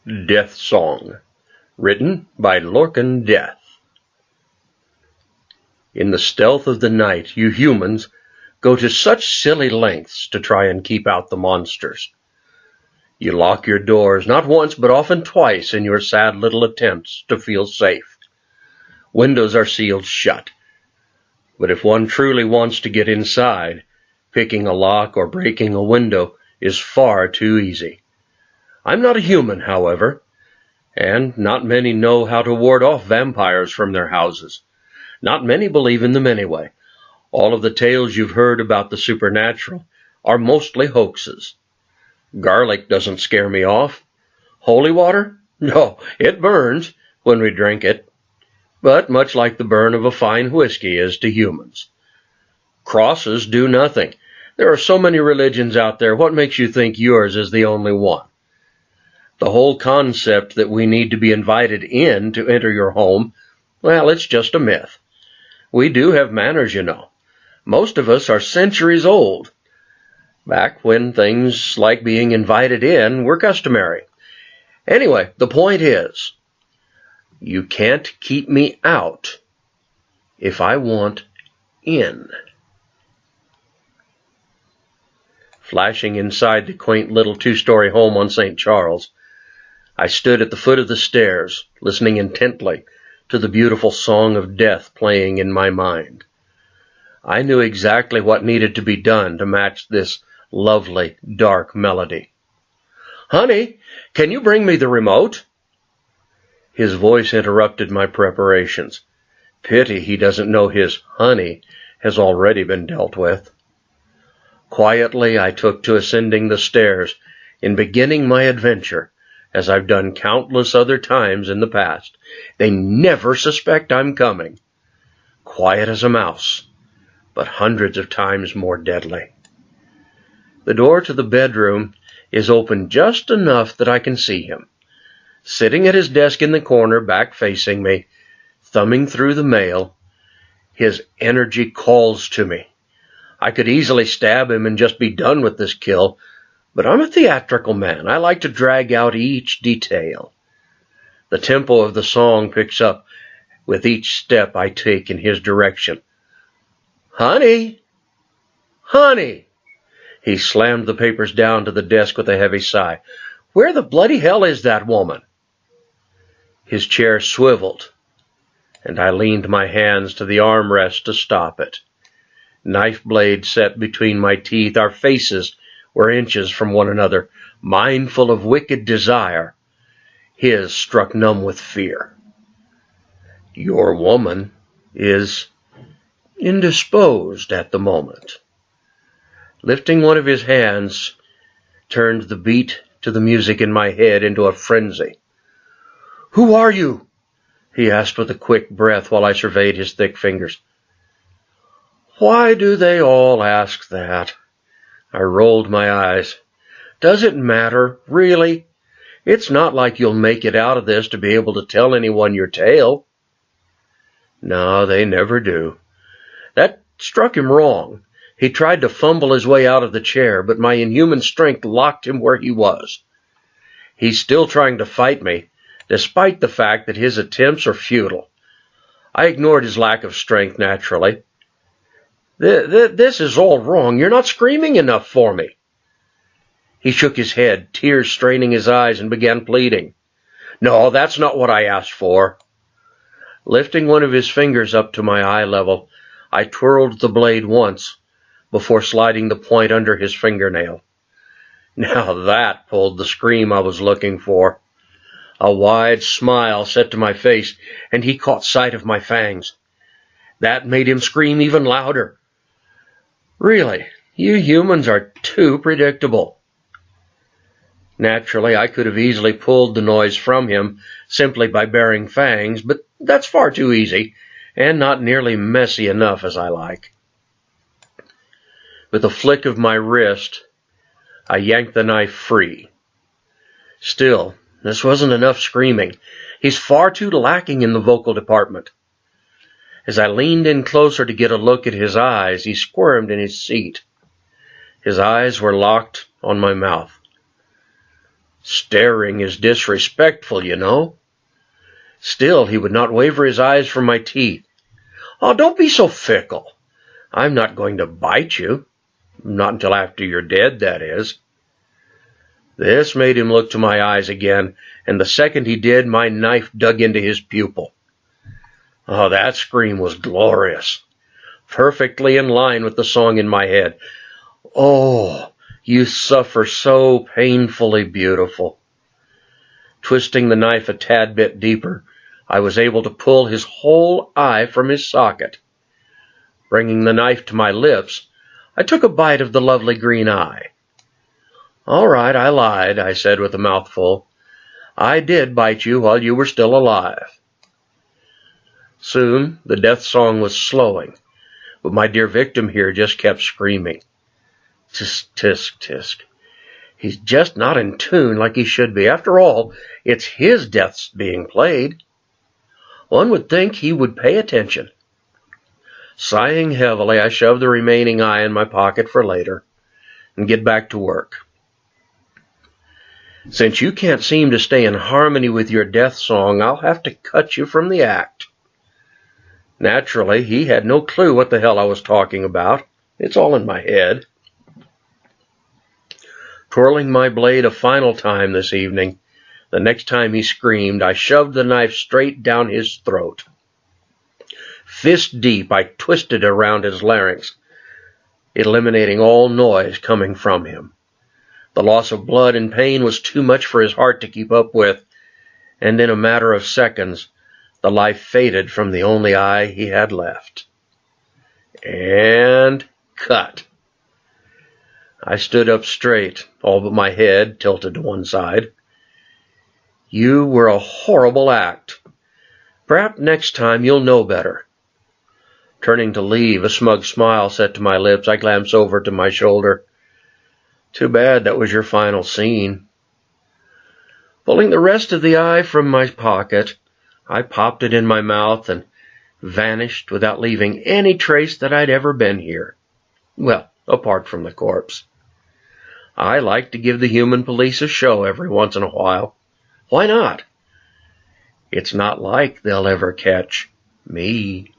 Death Song, written by Lorcan Death. In the stealth of the night, you humans go to such silly lengths to try and keep out the monsters. You lock your doors not once but often twice in your sad little attempts to feel safe. Windows are sealed shut. But if one truly wants to get inside, picking a lock or breaking a window is far too easy. I'm not a human, however, and not many know how to ward off vampires from their houses. Not many believe in them anyway. All of the tales you've heard about the supernatural are mostly hoaxes. Garlic doesn't scare me off. Holy water? No, it burns when we drink it, but much like the burn of a fine whiskey is to humans. Crosses do nothing. There are so many religions out there. What makes you think yours is the only one? The whole concept that we need to be invited in to enter your home, well, it's just a myth. We do have manners, you know. Most of us are centuries old. Back when things like being invited in were customary. Anyway, the point is, you can't keep me out if I want in. Flashing inside the quaint little two-story home on St. Charles, I stood at the foot of the stairs, listening intently to the beautiful song of death playing in my mind. I knew exactly what needed to be done to match this lovely, dark melody. "Honey, can you bring me the remote?" His voice interrupted my preparations. Pity he doesn't know his honey has already been dealt with. Quietly, I took to ascending the stairs in beginning my adventure, as I've done countless other times in the past. They never suspect I'm coming. Quiet as a mouse, but hundreds of times more deadly. The door to the bedroom is open just enough that I can see him, sitting at his desk in the corner, back facing me, thumbing through the mail. His energy calls to me. I could easily stab him and just be done with this kill, but I'm a theatrical man. I like to drag out each detail. The tempo of the song picks up with each step I take in his direction. "Honey! Honey!" He slammed the papers down to the desk with a heavy sigh. "Where the bloody hell is that woman?" His chair swiveled, and I leaned my hands to the armrest to stop it. Knife blade set between my teeth, our faces were inches from one another, mine full of wicked desire, his struck numb with fear. "Your woman is indisposed at the moment." Lifting one of his hands, turned the beat to the music in my head into a frenzy. "Who are you?" he asked with a quick breath while I surveyed his thick fingers. Why do they all ask that? I rolled my eyes. Does it matter, really? It's not like you'll make it out of this to be able to tell anyone your tale. No, they never do. That struck him wrong. He tried to fumble his way out of the chair, but my inhuman strength locked him where he was. He's still trying to fight me, despite the fact that his attempts are futile. I ignored his lack of strength naturally. This is all wrong. You're not screaming enough for me. He shook his head, tears straining his eyes, and began pleading. No, that's not what I asked for. Lifting one of his fingers up to my eye level, I twirled the blade once before sliding the point under his fingernail. Now that pulled the scream I was looking for. A wide smile set to my face, and he caught sight of my fangs. That made him scream even louder. Really, you humans are too predictable. Naturally, I could have easily pulled the noise from him simply by baring fangs, but that's far too easy, and not nearly messy enough as I like. With a flick of my wrist, I yanked the knife free. Still, this wasn't enough screaming. He's far too lacking in the vocal department. As I leaned in closer to get a look at his eyes, he squirmed in his seat. His eyes were locked on my mouth. Staring is disrespectful, you know. Still, he would not waver his eyes from my teeth. Oh, don't be so fickle. I'm not going to bite you. Not until after you're dead, that is. This made him look to my eyes again, and the second he did, my knife dug into his pupil. Oh, that scream was glorious, perfectly in line with the song in my head. Oh, you suffer so painfully beautiful. Twisting the knife a tad bit deeper, I was able to pull his whole eye from his socket. Bringing the knife to my lips, I took a bite of the lovely green eye. All right, I lied, I said with a mouthful. I did bite you while you were still alive. Soon the death song was slowing, but my dear victim here just kept screaming. Tisk, tisk, tisk. He's just not in tune like he should be. After all, it's his deaths being played. One would think he would pay attention. Sighing heavily, I shoved the remaining eye in my pocket for later and get back to work. Since you can't seem to stay in harmony with your death song, I'll have to cut you from the act. Naturally, he had no clue what the hell I was talking about. It's all in my head. Twirling my blade a final time this evening, the next time he screamed, I shoved the knife straight down his throat. Fist deep, I twisted around his larynx, eliminating all noise coming from him. The loss of blood and pain was too much for his heart to keep up with, and in a matter of seconds, the life faded from the only eye he had left. And cut. I stood up straight, all but my head tilted to one side. You were a horrible act. Perhaps next time you'll know better. Turning to leave, a smug smile set to my lips, I glanced over to my shoulder. Too bad that was your final scene. Pulling the rest of the eye from my pocket, I popped it in my mouth and vanished without leaving any trace that I'd ever been here. Well, apart from the corpse. I like to give the human police a show every once in a while. Why not? It's not like they'll ever catch me.